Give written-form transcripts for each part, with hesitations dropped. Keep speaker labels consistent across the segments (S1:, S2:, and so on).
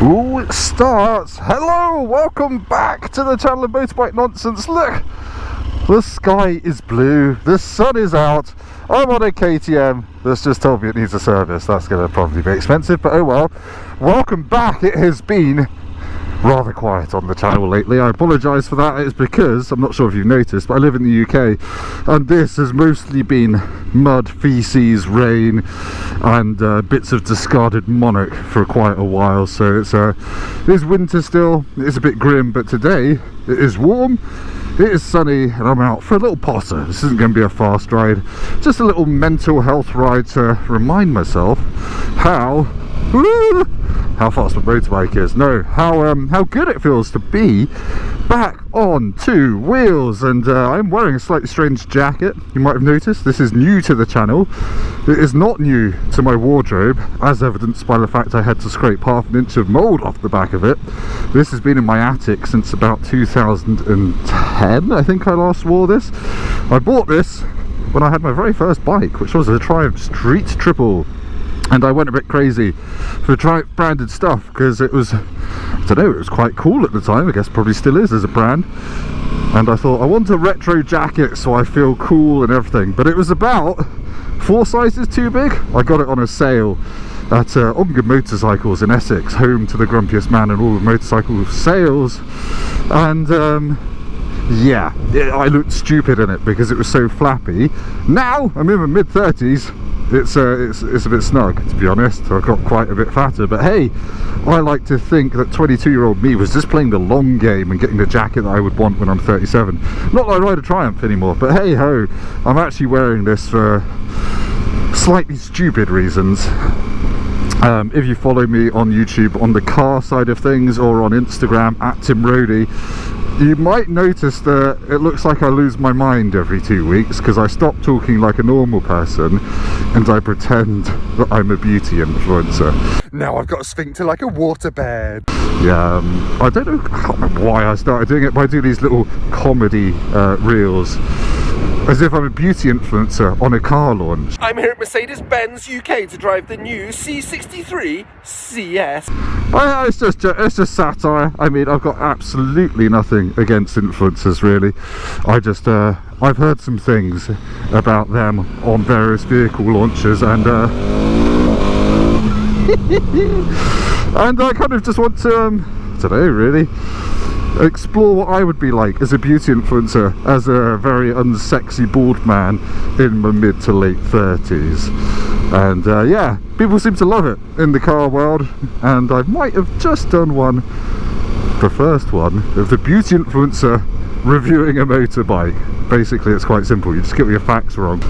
S1: Ooh, it starts. Hello, welcome back to the channel of Motorbike Nonsense. Look, the sky is blue, the sun is out. I'm on a KTM that's just told me it needs a service. That's going to probably be expensive, but oh well. Welcome back. It has been rather quiet on the channel lately. I apologise for that. It's because, I'm not sure if you've noticed, but I live in the UK and this has mostly been mud, feces, rain and bits of discarded Monarch for quite a while. So it is winter still. It's a bit grim, but today it is warm, it is sunny, and I'm out for a little potter. This isn't going to be a fast ride, just a little mental health ride to remind myself how fast my motorbike is. No, how good it feels to be back on two wheels. And I'm wearing a slightly strange jacket. You might have noticed this is new to the channel. It is not new to my wardrobe, as evidenced by the fact I had to scrape half an inch of mould off the back of it. This has been in my attic since about 2010, I think I last wore this. I bought this when I had my very first bike, which was a Triumph Street Triple. And I went a bit crazy for Triumph branded stuff because it was, I don't know, it was quite cool at the time. I guess probably still is as a brand. And I thought, I want a retro jacket so I feel cool and everything. But it was about 4 sizes too big. I got it on a sale at Onga Motorcycles in Essex, home to the grumpiest man in all of motorcycle sales. And yeah, I looked stupid in it because it was so flappy. Now I'm in my mid-30s. It's a bit snug, to be honest. I got quite a bit fatter, but hey, I like to think that 22-year-old me was just playing the long game and getting the jacket that I would want when I'm 37. Not that I ride a Triumph anymore, but hey ho, I'm actually wearing this for slightly stupid reasons. If you follow me on YouTube on the car side of things, or on Instagram at Tim Rodey, you might notice that it looks like I lose my mind every 2 weeks because I stop talking like a normal person and I pretend that I'm a beauty influencer. Now I've got a sphincter like a waterbed. Yeah, I don't know, I can't remember why I started doing it, but I do these little comedy reels as if I'm a beauty influencer on a car launch.
S2: I'm here at Mercedes-Benz UK to drive the new C63 CS.
S1: It's just satire. I mean, I've got absolutely nothing against influencers, really. I've heard some things about them on various vehicle launches, and and I kind of just want to, today really, explore what I would be like as a beauty influencer, as a very unsexy bald man in my mid to late 30s. And yeah, people seem to love it in the car world, and I might have just done one, the first one, of the beauty influencer reviewing a motorbike. Basically it's quite simple, you just get your facts wrong.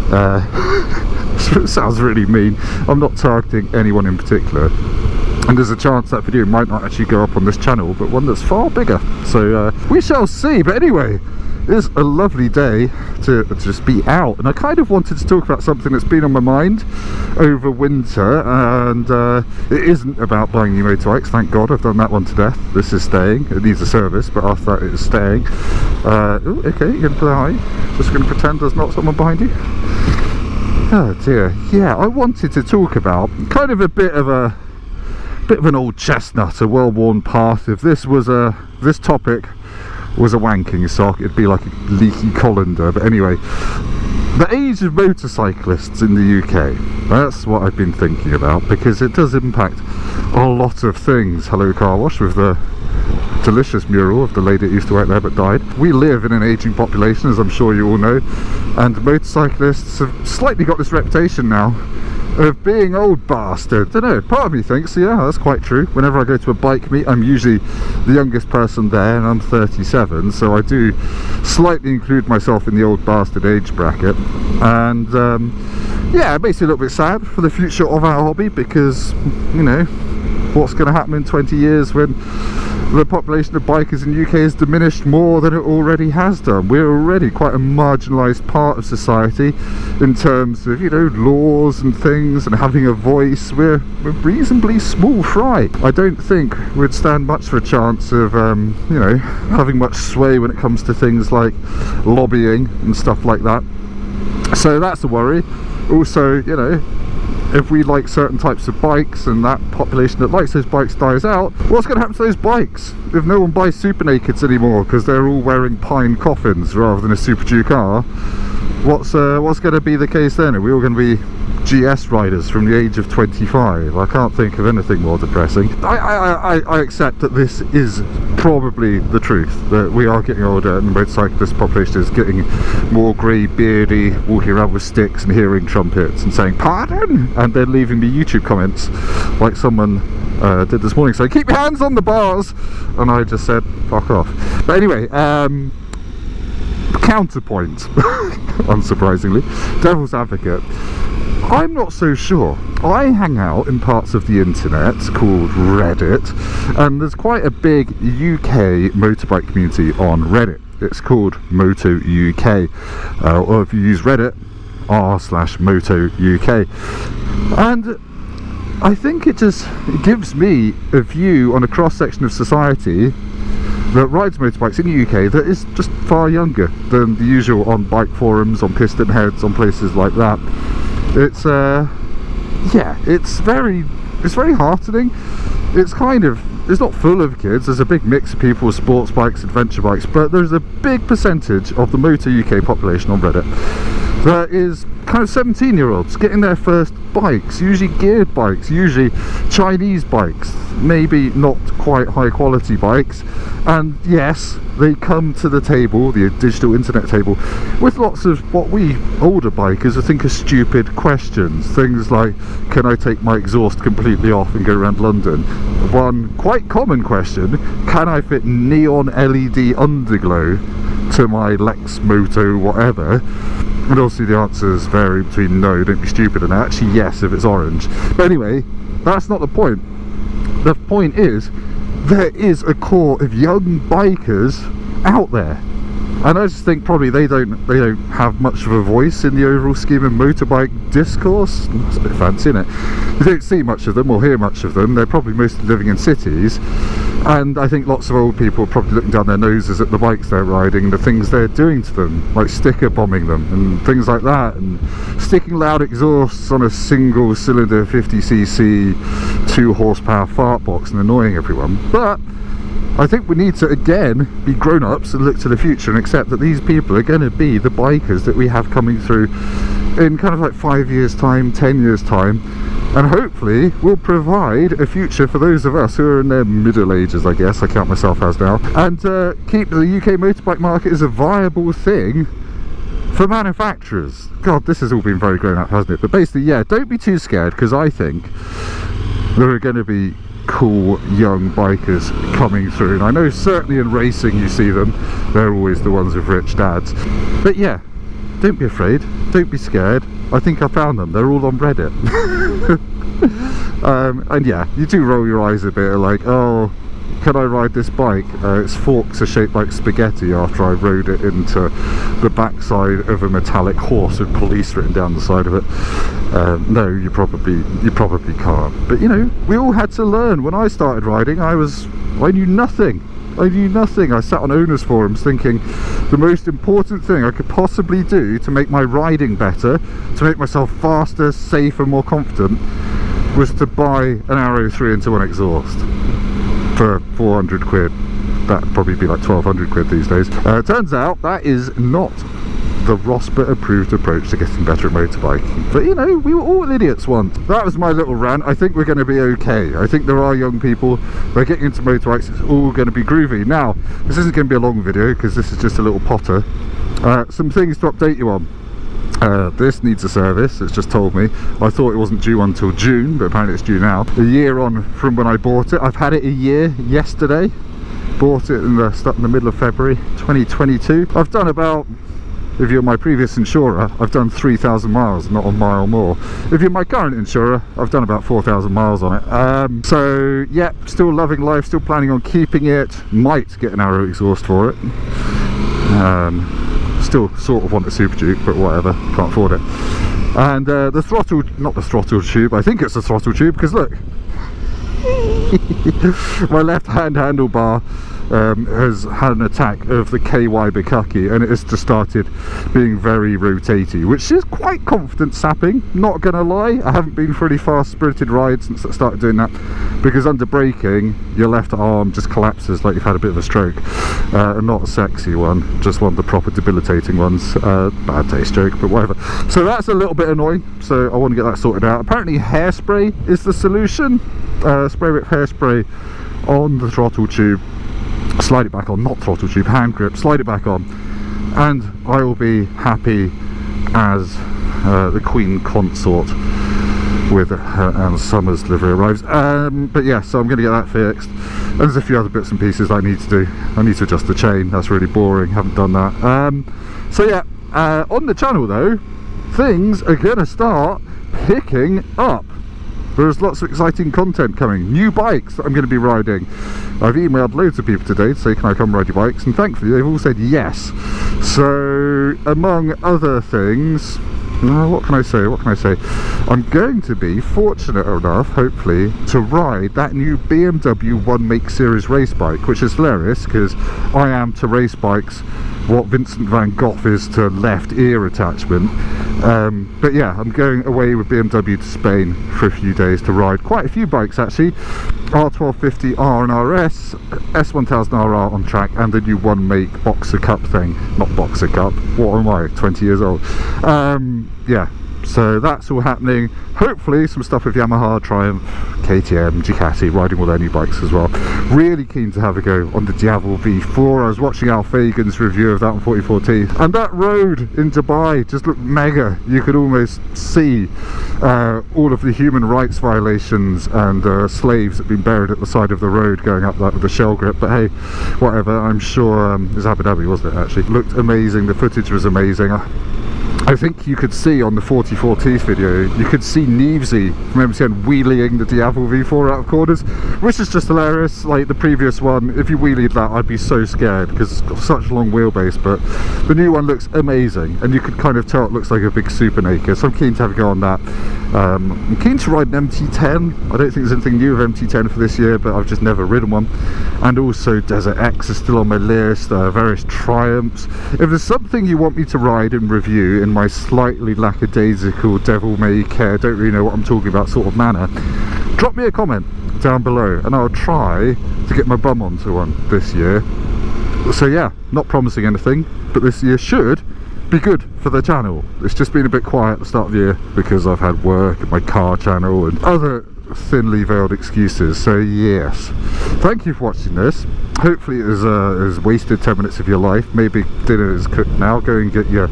S1: It sounds really mean. I'm not targeting anyone in particular, and there's a chance that video might not actually go up on this channel, but one that's far bigger. So we shall see. But anyway, it's a lovely day to just be out, and I kind of wanted to talk about something that's been on my mind over winter, and it isn't about buying new motorbikes. Thank God I've done that one to death. This is staying. It needs a service, but after that it is staying. Ooh, okay, you're going to fly. Just going to pretend there's not someone behind you. Oh dear. Yeah, I wanted to talk about kind of a bit of an old chestnut, a well-worn path. If this topic was a wanking sock, it'd be like a leaky colander. But anyway, the age of motorcyclists in the UK, that's what I've been thinking about, because it does impact a lot of things. Hello car wash, with the delicious mural of the lady that used to work there but died. We live in an aging population, as I'm sure you all know, and motorcyclists have slightly got this reputation now of being old bastards. I don't know, part of me thinks, yeah, that's quite true. Whenever I go to a bike meet, I'm usually the youngest person there, and I'm 37, so I do slightly include myself in the old bastard age bracket. And yeah, it makes me a little bit sad for the future of our hobby, because, you know, what's going to happen in 20 years when the population of bikers in the UK has diminished more than it already has done. We're already quite a marginalised part of society in terms of, you know, laws and things and having a voice. We're reasonably small fry. I don't think we'd stand much of a chance of, you know, having much sway when it comes to things like lobbying and stuff like that. So that's a worry. Also, you know, if we like certain types of bikes and that population that likes those bikes dies out, what's going to happen to those bikes if no one buys Super Nakeds anymore because they're all wearing pine coffins rather than a Super Duke R? What's going to be the case then? Are we all going to be GS riders from the age of 25? I can't think of anything more depressing. I accept that this is probably the truth, that we are getting older and the motorcyclist population is getting more grey beardy, walking around with sticks and hearing trumpets and saying pardon, and then leaving me YouTube comments like someone did this morning saying keep your hands on the bars, and I just said fuck off. But anyway, counterpoint, unsurprisingly, devil's advocate, I'm not so sure. I hang out in parts of the internet called Reddit, and there's quite a big UK motorbike community on Reddit. It's called Moto UK, or if you use Reddit, r/Moto UK. And I think it gives me a view on a cross-section of society that rides motorbikes in the UK that is just far younger than the usual on bike forums, on piston heads, on places like that. It's yeah, it's very heartening. It's not full of kids. There's a big mix of people with sports bikes, adventure bikes, but there's a big percentage of the Moto UK population on Reddit that is kind of 17-year-olds getting their first bikes, usually geared bikes, usually Chinese bikes, maybe not quite high quality bikes, and yes, they come to the table, the digital internet table, with lots of what we older bikers think are stupid questions. Things like, can I take my exhaust completely off and go around London? One quite common question, can I fit neon LED underglow to my Lex Moto whatever? And obviously the answers vary between no, don't be stupid, and actually yes if it's orange. But anyway, that's not the point. The point is, there is a core of young bikers out there, and I just think probably they don't have much of a voice in the overall scheme of motorbike discourse. That's a bit fancy, isn't it? You don't see much of them or hear much of them. They're probably mostly living in cities, and I think lots of old people are probably looking down their noses at the bikes they're riding, the things they're doing to them, like sticker bombing them and things like that, and sticking loud exhausts on a single cylinder 50cc 2 horsepower fart box and annoying everyone. But I think we need to again be grown-ups and look to the future and accept that these people are going to be the bikers that we have coming through in kind of like 5 years time, 10 years time, and hopefully will provide a future for those of us who are in their middle ages, I guess I count myself as now, and keep the UK motorbike market as a viable thing for manufacturers. God, this has all been very grown up, hasn't it? But basically, yeah, don't be too scared, because I think there are going to be cool young bikers coming through, and I know certainly in racing you see them, they're always the ones with rich dads. But yeah, don't be afraid, don't be scared. I think I found them, they're all on Reddit. And yeah, you do roll your eyes a bit, like, oh, can I ride this bike? Its forks are shaped like spaghetti after I rode it into the backside of a metallic horse with police written down the side of it. No, you probably can't. But you know, we all had to learn. When I started riding, I knew nothing. I sat on owners forums thinking the most important thing I could possibly do to make my riding better, to make myself faster, safer, more confident, was to buy an Arrow 3-in-1 exhaust for 400 quid. That'd probably be like 1200 quid these days. Turns out that is not the Rosper approved approach to getting better at motorbiking, but you know, we were all idiots once. That was my little rant. I think we're going to be okay. I think there are young people, they're getting into motorbikes, it's all going to be groovy. Now, this isn't going to be a long video because this is just a little potter. Some things to update you on. This needs a service, it's just told me. I thought it wasn't due until June, but apparently it's due now. A year on from when I bought it. I've had it a year yesterday. Bought it in the middle of February 2022. I've done about, if you're my previous insurer, I've done 3,000 miles, not a mile more. If you're my current insurer, I've done about 4,000 miles on it. So yeah, still loving life, still planning on keeping it. Might get an Arrow exhaust for it. Still sort of want a Super Duke, but whatever, can't afford it. And the throttle, not the throttle tube, I think it's the throttle tube, because look, my left hand handlebar has had an attack of the KY Bukaki, and it has just started being very rotatey, which is quite confident sapping, not gonna lie. I haven't been for any fast spirited rides since I started doing that, because under braking your left arm just collapses like you've had a bit of a stroke. Not a sexy one, just one of the proper debilitating ones. Bad taste joke, but whatever. So that's a little bit annoying, so I want to get that sorted out. Apparently hairspray is the solution. Spray with hairspray on the throttle tube, slide it back on, not throttle tube, hand grip, slide it back on, and I will be happy as the Queen Consort with Anne Summers delivery arrives. But yeah, so I'm going to get that fixed, and there's a few other bits and pieces I need to do. I need to adjust the chain, that's really boring, haven't done that. So yeah, on the channel though, things are going to start picking up. There's lots of exciting content coming, new bikes that I'm going to be riding. I've emailed loads of people today to say, can I come ride your bikes, and thankfully they've all said yes. So among other things, what can I say, I'm going to be fortunate enough, hopefully, to ride that new BMW 1 Make Series race bike, which is hilarious because I am to race bikes what Vincent van Gogh is to left ear attachment. But yeah, I'm going away with BMW to Spain for a few days to ride quite a few bikes actually. R1250R and RS, S1000RR on track, and the new 1 Make Boxer Cup thing. Not Boxer Cup, what am I, 20 years old? Yeah, so that's all happening. Hopefully some stuff with Yamaha, Triumph, KTM, Ducati, riding all their new bikes as well. Really keen to have a go on the Diavel V4. I was watching Al Fagan's review of that on 44T, and that road in Dubai just looked mega. You could almost see all of the human rights violations and slaves that have been buried at the side of the road going up that with a shell grip. But hey, whatever, I'm sure it was Abu Dhabi, wasn't it actually? Looked amazing, the footage was amazing. I think you could see on the 44T video, you could see Nevesy from MCN wheeling the Diavel V4 out of corners, which is just hilarious. Like the previous one, if you wheelied that, I'd be so scared because it's got such a long wheelbase, but the new one looks amazing, and you could kind of tell it looks like a big super naked, so I'm keen to have a go on that. I'm keen to ride an MT10. I don't think there's anything new with MT10 for this year, but I've just never ridden one. And also Desert X is still on my list, various Triumphs. If there's something you want me to ride and review in my slightly lackadaisical, devil-may-care, don't really know what I'm talking about sort of manner, drop me a comment down below and I'll try to get my bum onto one this year. So yeah, not promising anything, but this year should be good for the channel. It's just been a bit quiet at the start of the year because I've had work and my car channel and other thinly veiled excuses. So yes, thank you for watching this. Hopefully it has wasted 10 minutes of your life. Maybe dinner is cooked now. Go and get your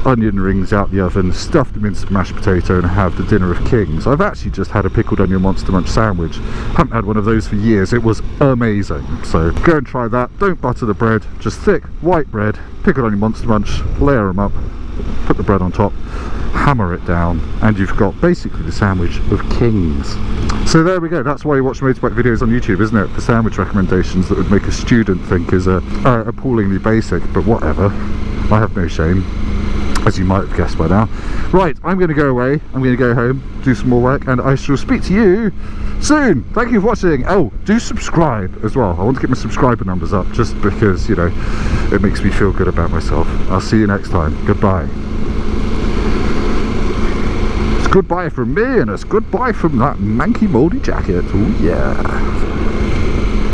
S1: onion rings out the oven, stuff them in some mashed potato, and have the dinner of kings. I've actually just had a pickled onion Monster Munch sandwich. Haven't had one of those for years. It was amazing. So go and try that. Don't butter the bread, just thick white bread, pickled onion Monster Munch, layer them up, put the bread on top, hammer it down, and you've got basically the sandwich of kings. So there we go. That's why you watch motorbike videos on YouTube, isn't it? For sandwich recommendations that would make a student think is appallingly basic, but whatever. I have no shame, as you might have guessed by now. Right, I'm going to go away. I'm going to go home, do some more work, and I shall speak to you soon. Thank you for watching. Oh, do subscribe as well. I want to get my subscriber numbers up just because, you know, it makes me feel good about myself. I'll see you next time. Goodbye. It's goodbye from me, and it's goodbye from that manky mouldy jacket. Oh yeah.